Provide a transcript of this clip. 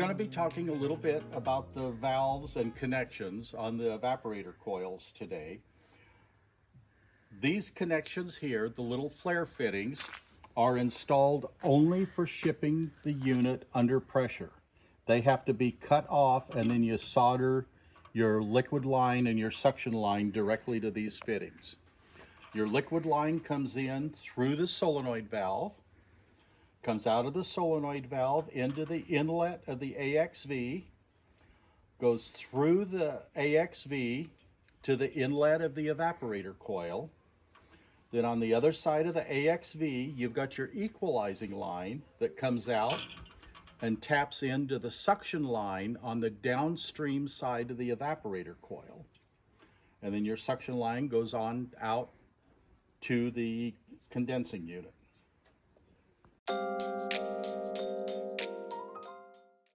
going to be talking a little bit about the valves and connections on the evaporator coils today. These connections here, the little flare fittings, are installed only for shipping the unit under pressure. They have to be cut off, and then you solder your liquid line and your suction line directly to these fittings. Your liquid line comes in through the solenoid valve, comes out of the solenoid valve into the inlet of the AXV, goes through the AXV to the inlet of the evaporator coil. Then on the other side of the AXV, you've got your equalizing line that comes out and taps into the suction line on the downstream side of the evaporator coil. And then your suction line goes on out to the condensing unit.